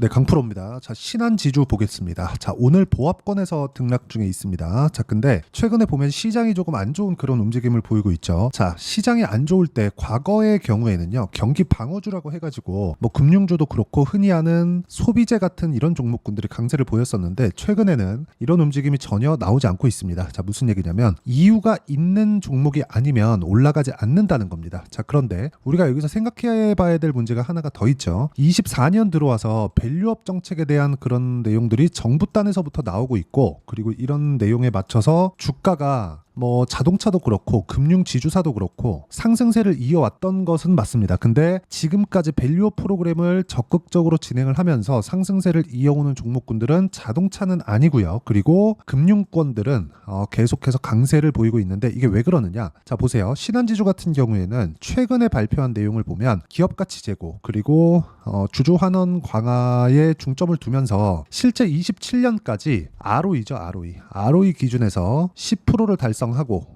네, 강프로입니다. 자, 신한지주 보겠습니다. 자, 오늘 보합권에서 등락 중에 있습니다. 자, 근데 최근에 보면 시장이 조금 안 좋은 그런 움직임을 보이고 있죠. 자, 시장이 안 좋을 때 과거의 경우에는요, 경기 방어주라고 해가지고 뭐 금융주도 그렇고 흔히 아는 소비재 같은 이런 종목군들이 강세를 보였었는데 최근에는 이런 움직임이 전혀 나오지 않고 있습니다. 자, 무슨 얘기냐면 이유가 있는 종목이 아니면 올라가지 않는다는 겁니다. 자, 그런데 우리가 여기서 생각해 봐야 될 문제가 하나가 더 있죠. 24년 들어와서 밸류업 정책에 대한 그런 내용들이 정부 단에서부터 나오고 있고, 그리고 이런 내용에 맞춰서 주가가 뭐 자동차도 그렇고 금융 지주사도 그렇고 상승세를 이어왔던 것은 맞습니다. 근데 지금까지 밸류업 프로그램을 적극적으로 진행을 하면서 상승세를 이어오는 종목군들은 자동차는 아니고요. 그리고 금융권들은 계속해서 강세를 보이고 있는데 이게 왜 그러느냐? 자, 보세요. 신한지주 같은 경우에는 최근에 발표한 내용을 보면 기업가치 제고 그리고 주주 환원 강화에 중점을 두면서 실제 27년까지 ROE죠, ROE 기준에서 10%를 달성하고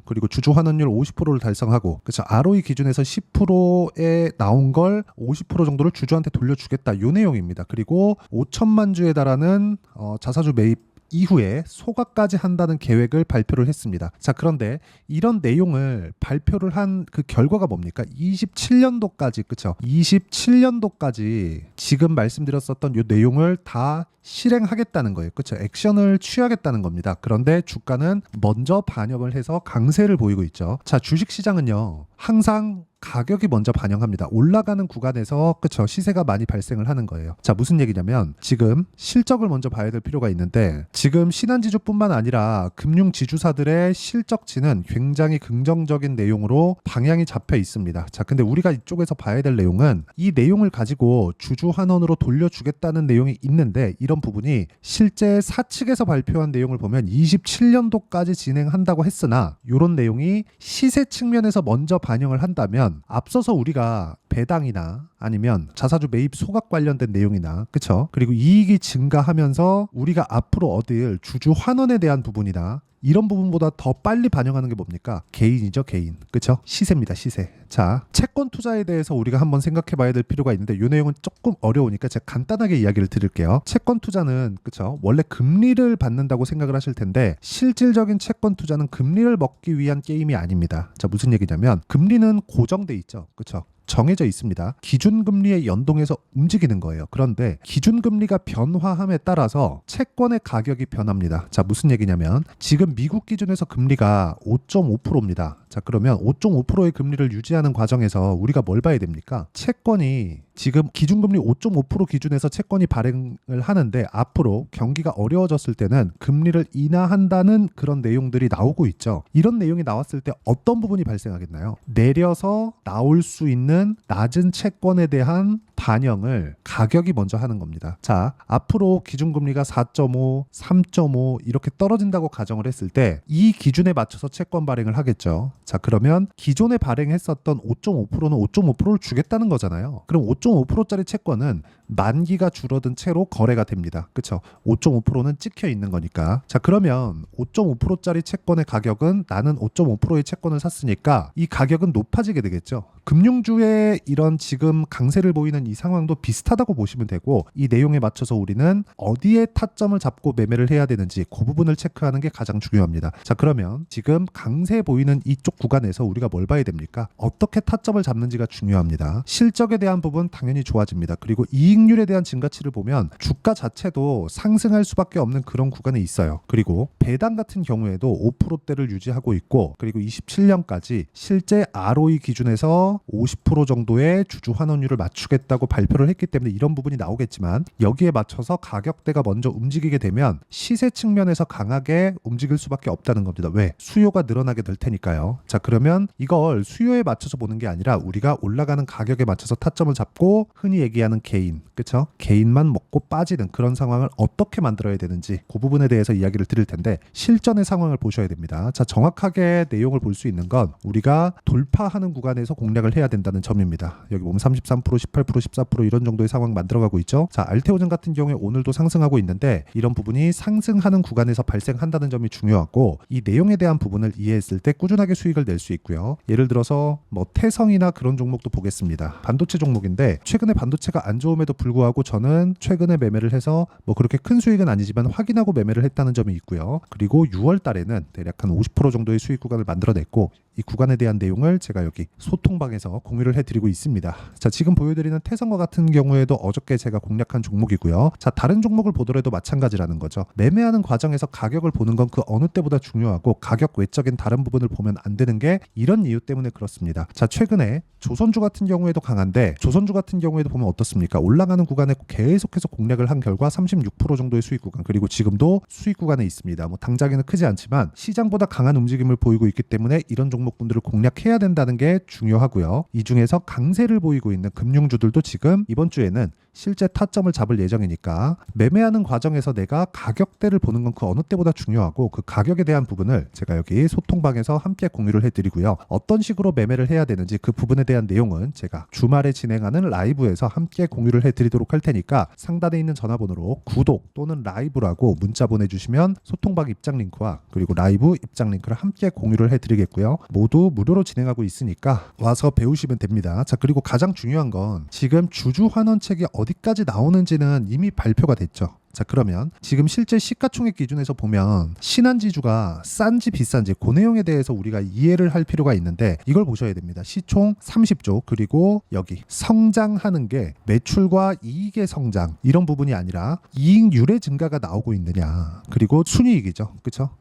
그리고 주주 환원율 50%를 달성하고, 그렇죠. ROE 기준에서 10%에 나온 걸 50% 정도를 주주한테 돌려주겠다, 요 내용입니다. 그리고 5천만 주에 달하는 자사주 매입 이후에 소각까지 한다는 계획을 발표를 했습니다. 자, 그런데 이런 내용을 발표를 한 그 결과가 뭡니까? 27년도까지, 그쵸? 27년도까지 지금 말씀드렸었던 이 내용을 다 실행하겠다는 거예요. 그렇죠? 액션을 취하겠다는 겁니다. 그런데 주가는 먼저 반영을 해서 강세를 보이고 있죠. 자, 주식시장은요, 항상 가격이 먼저 반영합니다. 올라가는 구간에서, 그쵸, 시세가 많이 발생을 하는 거예요. 자, 무슨 얘기냐면 지금 실적을 먼저 봐야 될 필요가 있는데 지금 신한지주뿐만 아니라 금융지주사들의 실적치는 굉장히 긍정적인 내용으로 방향이 잡혀 있습니다. 자, 근데 우리가 이쪽에서 봐야 될 내용은 이 내용을 가지고 주주 환원으로 돌려주겠다는 내용이 있는데 이런 부분이 실제 사측에서 발표한 내용을 보면 27년도까지 진행한다고 했으나 이런 내용이 시세 측면에서 먼저 반영을 한다면 앞서서 우리가 배당이나 아니면 자사주 매입 소각 관련된 내용이나, 그쵸? 그리고 이익이 증가하면서 우리가 앞으로 얻을 주주 환원에 대한 부분이나 이런 부분보다 더 빨리 반영하는 게 뭡니까? 개인이죠, 개인. 그쵸? 시세입니다, 시세. 자, 채권 투자에 대해서 우리가 한번 생각해 봐야 될 필요가 있는데 이 내용은 조금 어려우니까 제가 간단하게 이야기를 드릴게요. 채권 투자는, 그쵸? 원래 금리를 받는다고 생각을 하실 텐데 실질적인 채권 투자는 금리를 먹기 위한 게임이 아닙니다. 자, 무슨 얘기냐면 금리는 고정돼 있죠. 그쵸? 정해져 있습니다. 기준금리에 연동해서 움직이는 거예요. 그런데 기준금리가 변화함에 따라서 채권의 가격이 변합니다. 자, 무슨 얘기냐면 지금 미국 기준에서 금리가 5.5%입니다. 자, 그러면 5.5%의 금리를 유지하는 과정에서 우리가 뭘 봐야 됩니까? 채권이 지금 기준금리 5.5% 기준에서 채권이 발행을 하는데 앞으로 경기가 어려워졌을 때는 금리를 인하한다는 그런 내용들이 나오고 있죠. 이런 내용이 나왔을 때 어떤 부분이 발생하겠나요? 내려서 나올 수 있는 낮은 채권에 대한 반영을 가격이 먼저 하는 겁니다. 자, 앞으로 기준금리가 4.5, 3.5 이렇게 떨어진다고 가정을 했을 때 이 기준에 맞춰서 채권 발행을 하겠죠. 자, 그러면 기존에 발행했었던 5.5%는 5.5%를 주겠다는 거잖아요. 그럼 5.5%짜리 채권은 만기가 줄어든 채로 거래가 됩니다. 그쵸? 5.5%는 찍혀 있는 거니까. 자, 그러면 5.5%짜리 채권의 가격은 나는 5.5%의 채권을 샀으니까 이 가격은 높아지게 되겠죠. 금융주의 이런 지금 강세를 보이는 이 상황도 비슷하다고 보시면 되고, 이 내용에 맞춰서 우리는 어디에 타점을 잡고 매매를 해야 되는지 그 부분을 체크하는 게 가장 중요합니다. 자, 그러면 지금 강세 보이는 이쪽 구간에서 우리가 뭘 봐야 됩니까? 어떻게 타점을 잡는지가 중요합니다. 실적에 대한 부분 당연히 좋아집니다. 그리고 이익률에 대한 증가치를 보면 주가 자체도 상승할 수밖에 없는 그런 구간에 있어요. 그리고 배당 같은 경우에도 5%대를 유지하고 있고, 그리고 27년까지 실제 ROE 기준에서 50% 정도의 주주 환원율을 맞추겠다고 발표를 했기 때문에 이런 부분이 나오겠지만, 여기에 맞춰서 가격대가 먼저 움직이게 되면 시세 측면에서 강하게 움직일 수밖에 없다는 겁니다. 왜? 수요가 늘어나게 될 테니까요. 자, 그러면 이걸 수요에 맞춰서 보는 게 아니라 우리가 올라가는 가격에 맞춰서 타점을 잡고 흔히 얘기하는 개인, 그쵸? 개인만 먹고 빠지는 그런 상황을 어떻게 만들어야 되는지 그 부분에 대해서 이야기를 드릴 텐데 실전의 상황을 보셔야 됩니다. 자, 정확하게 내용을 볼 수 있는 건 우리가 돌파하는 구간에서 공략을 해야 된다는 점입니다. 여기 보면 33%, 18%, 14% 이런 정도의 상황 만들어가고 있죠. 자, 알테오젠 같은 경우에 오늘도 상승하고 있는데 이런 부분이 상승하는 구간에서 발생한다는 점이 중요하고, 이 내용에 대한 부분을 이해했을 때 꾸준하게 수익을 낼 수 있고요. 예를 들어서 뭐 태성이나 그런 종목도 보겠습니다. 반도체 종목인데 최근에 반도체가 안 좋음에도 불구하고 저는 최근에 매매를 해서 뭐 그렇게 큰 수익은 아니지만 확인하고 매매를 했다는 점이 있고요. 그리고 6월 달에는 대략 한 50% 정도의 수익 구간을 만들어냈고 이 구간에 대한 내용을 제가 여기 소통방에서 공유를 해드리고 있습니다. 자, 지금 보여드리는 태성과 같은 경우에도 어저께 제가 공략한 종목이고요. 자, 다른 종목을 보더라도 마찬가지라는 거죠. 매매하는 과정에서 가격을 보는 건 그 어느 때보다 중요하고 가격 외적인 다른 부분을 보면 안 되는 게 이런 이유 때문에 그렇습니다. 자, 최근에 조선주 같은 경우에도 강한데 조선주 같은 경우에도 보면 어떻습니까? 올라가는 구간에 계속해서 공략을 한 결과 36% 정도의 수익 구간, 그리고 지금도 수익 구간에 있습니다. 뭐 당장에는 크지 않지만 시장보다 강한 움직임을 보이고 있기 때문에 이런 종목분들을 공략해야 된다는 게 중요하고요. 이 중에서 강세를 보이고 있는 금융주들도 지금 이번 주에는 실제 타점을 잡을 예정이니까 매매하는 과정에서 내가 가격대를 보는 건 그 어느 때보다 중요하고 그 가격에 대한 부분을 제가 여기 소통방에서 함께 공유를 해드리고요. 어떤 식으로 매매를 해야 되는지 그 부분에 대한 내용은 제가 주말에 진행하는 라이브에서 함께 공유를 해드리도록 할 테니까 상단에 있는 전화번호로 구독 또는 라이브라고 문자 보내주시면 소통방 입장 링크와 그리고 라이브 입장 링크를 함께 공유를 해드리겠고요. 모두 무료로 진행하고 있으니까 와서 배우시면 됩니다. 자, 그리고 가장 중요한 건 지금 주주 환원책이 어디까지 나오는지는 이미 발표가 됐죠. 자, 그러면 지금 실제 시가총액 기준에서 보면 신한지주가 싼지 비싼지 그 내용에 대해서 우리가 이해를 할 필요가 있는데 이걸 보셔야 됩니다. 시총 30조, 그리고 여기 성장하는 게 매출과 이익의 성장 이런 부분이 아니라 이익률의 증가가 나오고 있느냐, 그리고 순이익이죠. 그렇죠?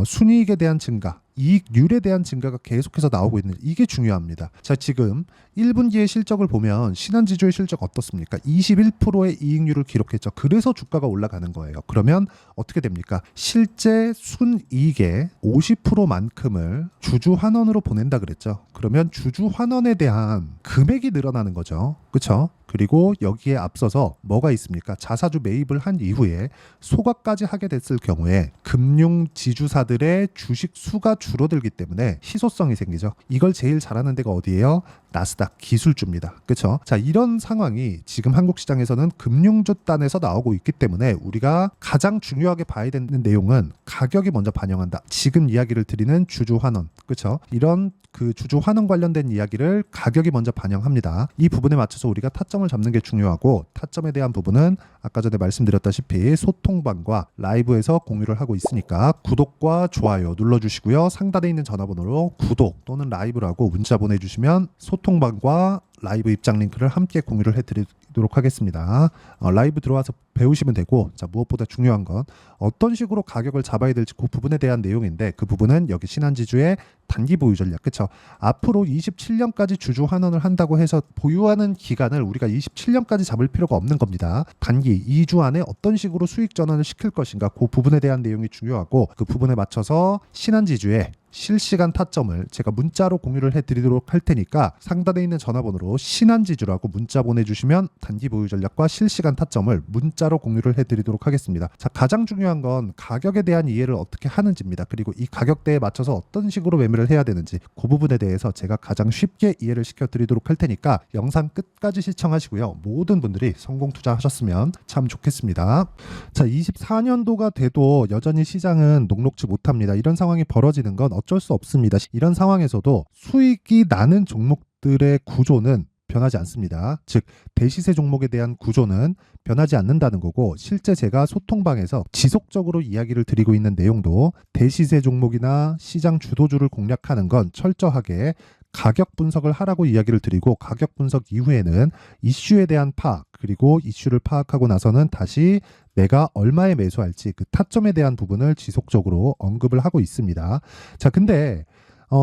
순이익에 대한 증가, 이익률에 대한 증가가 계속해서 나오고 있는 이게 중요합니다. 자, 지금 1분기의 실적을 보면 신한지주의 실적 어떻습니까? 21%의 이익률을 기록했죠. 그래서 주가가 올라가는 거예요. 그러면 어떻게 됩니까? 실제 순이익의 50%만큼을 주주 환원으로 보낸다 그랬죠. 그러면 주주 환원에 대한 금액이 늘어나는 거죠. 그렇죠? 그리고 여기에 앞서서 뭐가 있습니까? 자사주 매입을 한 이후에 소각까지 하게 됐을 경우에 금융 지주사들의 주식 수가 줄어들기 때문에 희소성이 생기죠. 이걸 제일 잘하는 데가 어디예요? 나스닥 기술주입니다. 그렇죠? 자, 이런 상황이 지금 한국 시장에서는 금융주 단에서 나오고 있기 때문에 우리가 가장 중요하게 봐야 되는 내용은 가격이 먼저 반영한다. 지금 이야기를 드리는 주주 환원, 그렇죠? 이런 그 주주 환원 관련된 이야기를 가격이 먼저 반영합니다. 이 부분에 맞춰서 우리가 타점을 잡는 게 중요하고 타점에 대한 부분은 아까 전에 말씀드렸다시피 소통방과 라이브에서 공유를 하고 있으니까 구독과 좋아요 눌러주시고요. 상단에 있는 전화번호로 구독 또는 라이브라고 문자 보내주시면 소통방과 라이브 입장 링크를 함께 공유를 해드리도록 하겠습니다. 라이브 들어와서 배우시면 되고, 자, 무엇보다 중요한 건 어떤 식으로 가격을 잡아야 될지 그 부분에 대한 내용인데 그 부분은 여기 신한지주의 단기 보유 전략, 그렇죠? 앞으로 27년까지 주주 환원을 한다고 해서 보유하는 기간을 우리가 27년까지 잡을 필요가 없는 겁니다. 단기 2주 안에 어떤 식으로 수익 전환을 시킬 것인가 그 부분에 대한 내용이 중요하고 그 부분에 맞춰서 신한지주의 실시간 타점을 제가 문자로 공유를 해드리도록 할 테니까 상단에 있는 전화번호로 신한지주라고 문자 보내주시면 단기 보유 전략과 실시간 타점을 문자로 공유를 해드리도록 하겠습니다. 자, 가장 중요한 건 가격에 대한 이해를 어떻게 하는지입니다. 그리고 이 가격대에 맞춰서 어떤 식으로 매매를 해야 되는지 그 부분에 대해서 제가 가장 쉽게 이해를 시켜드리도록 할 테니까 영상 끝까지 시청하시고요. 모든 분들이 성공 투자하셨으면 참 좋겠습니다. 자, 24년도가 돼도 여전히 시장은 녹록지 못합니다. 이런 상황이 벌어지는 건 어쩔 수 없습니다. 이런 상황에서도 수익이 나는 종목들의 구조는 변하지 않습니다. 즉 대시세 종목에 대한 구조는 변하지 않는다는 거고, 실제 제가 소통방에서 지속적으로 이야기를 드리고 있는 내용도 대시세 종목이나 시장 주도주를 공략하는 건 철저하게 가격 분석을 하라고 이야기를 드리고, 가격 분석 이후에는 이슈에 대한 파악, 그리고 이슈를 파악하고 나서는 다시 내가 얼마에 매수할지 그 타점에 대한 부분을 지속적으로 언급을 하고 있습니다. 자, 근데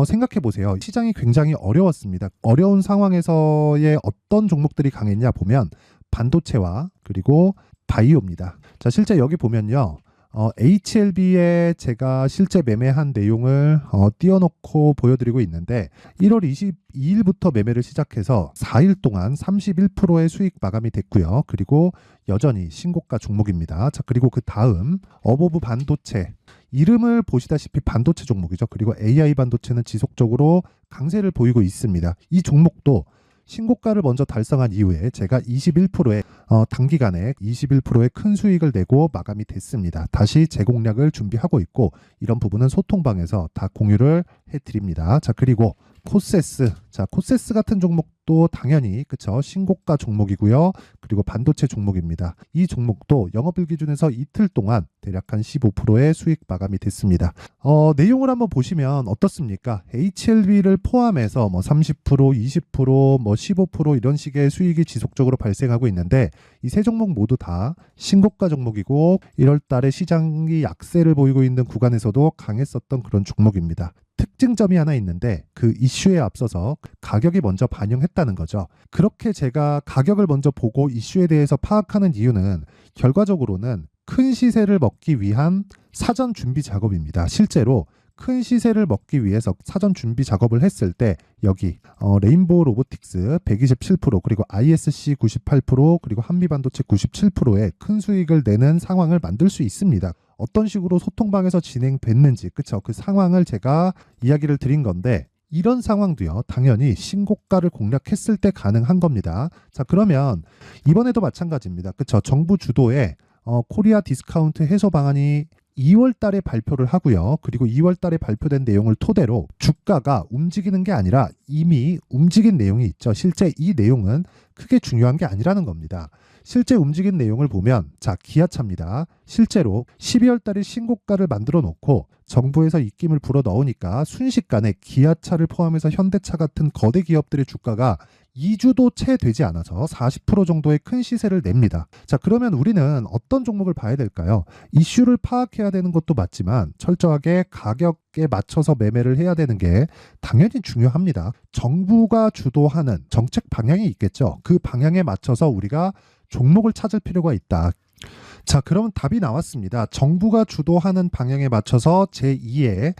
생각해 보세요. 시장이 굉장히 어려웠습니다. 어려운 상황에서의 어떤 종목들이 강했냐 보면 반도체와 그리고 바이오입니다. 자, 실제 여기 보면요. HLB에 제가 실제 매매한 내용을 띄워놓고 보여드리고 있는데 1월 22일부터 매매를 시작해서 4일 동안 31%의 수익 마감이 됐고요. 그리고 여전히 신고가 종목입니다. 자, 그리고 그 다음 어보브 반도체, 이름을 보시다시피 반도체 종목이죠. 그리고 AI 반도체는 지속적으로 강세를 보이고 있습니다. 이 종목도 신고가를 먼저 달성한 이후에 제가 21%의 단기간에 21%의 큰 수익을 내고 마감이 됐습니다. 다시 재공략을 준비하고 있고, 이런 부분은 소통방에서 다 공유를 해드립니다. 자, 그리고 코세스, 자, 코세스 같은 종목 종목도 당연히 그쵸 신고가 종목이고요. 그리고 반도체 종목입니다. 이 종목도 영업일 기준에서 이틀 동안 대략 한 15%의 수익 마감이 됐습니다. 내용을 한번 보시면 어떻습니까? HLB를 포함해서 뭐 30%, 20%, 뭐 15% 이런 식의 수익이 지속적으로 발생하고 있는데 이 세 종목 모두 다 신고가 종목이고 1월 달에 시장이 약세를 보이고 있는 구간에서도 강했었던 그런 종목입니다. 특징점이 하나 있는데 그 이슈에 앞서서 가격이 먼저 반영했다는 거죠. 그렇게 제가 가격을 먼저 보고 이슈에 대해서 파악하는 이유는 결과적으로는 큰 시세를 먹기 위한 사전 준비 작업입니다. 실제로 큰 시세를 먹기 위해서 사전 준비 작업을 했을 때 여기 레인보우 로보틱스 127% 그리고 ISC 98% 그리고 한미반도체 97%의 큰 수익을 내는 상황을 만들 수 있습니다. 어떤 식으로 소통방에서 진행됐는지 그쵸 그 상황을 제가 이야기를 드린 건데 이런 상황도요 당연히 신고가를 공략했을 때 가능한 겁니다. 자 그러면 이번에도 마찬가지입니다. 그쵸 정부 주도의 코리아 디스카운트 해소 방안이 2월 달에 발표를 하고요. 그리고 2월 달에 발표된 내용을 토대로 주가가 움직이는 게 아니라 이미 움직인 내용이 있죠. 실제 이 내용은 크게 중요한 게 아니라는 겁니다. 실제 움직인 내용을 보면 자 기아차입니다. 실제로 12월 달에 신고가를 만들어 놓고 정부에서 입김을 불어 넣으니까 순식간에 기아차를 포함해서 현대차 같은 거대 기업들의 주가가 2주도 채 되지 않아서 40% 정도의 큰 시세를 냅니다. 자, 그러면 우리는 어떤 종목을 봐야 될까요? 이슈를 파악해야 되는 것도 맞지만 철저하게 가격에 맞춰서 매매를 해야 되는 게 당연히 중요합니다. 정부가 주도하는 정책 방향이 있겠죠. 그 방향에 맞춰서 우리가 종목을 찾을 필요가 있다. 자, 그러면 답이 나왔습니다. 정부가 주도하는 방향에 맞춰서 제2의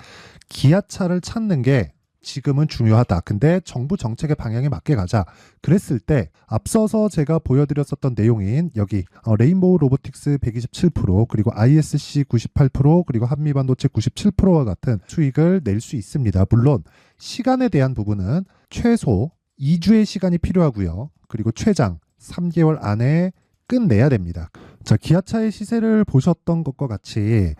기아차를 찾는 게 지금은 중요하다. 근데 정부 정책의 방향에 맞게 가자. 그랬을 때 앞서서 제가 보여드렸었던 내용인 여기 레인보우 로보틱스 127% 그리고 ISC 98% 그리고 한미반도체 97%와 같은 수익을 낼 수 있습니다. 물론 시간에 대한 부분은 최소 2주의 시간이 필요하고요. 그리고 최장 3개월 안에 끝내야 됩니다. 자, 기아차의 시세를 보셨던 것과 같이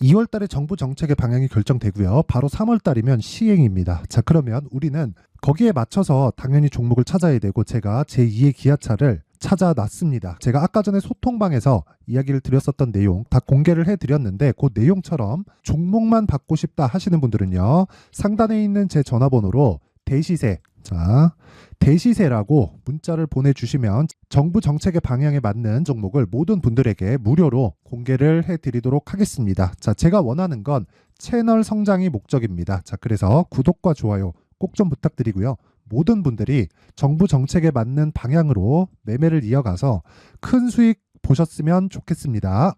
2월 달에 정부 정책의 방향이 결정되고요. 바로 3월 달이면 시행입니다. 자, 그러면 우리는 거기에 맞춰서 당연히 종목을 찾아야 되고 제가 제2의 기아차를 찾아놨습니다. 제가 아까 전에 소통방에서 이야기를 드렸었던 내용 다 공개를 해드렸는데 그 내용처럼 종목만 받고 싶다 하시는 분들은요. 상단에 있는 제 전화번호로 대시세 자 대시세라고 문자를 보내주시면 정부 정책의 방향에 맞는 종목을 모든 분들에게 무료로 공개를 해드리도록 하겠습니다. 자, 제가 원하는 건 채널 성장이 목적입니다. 자, 그래서 구독과 좋아요 꼭 좀 부탁드리고요. 모든 분들이 정부 정책에 맞는 방향으로 매매를 이어가서 큰 수익 보셨으면 좋겠습니다.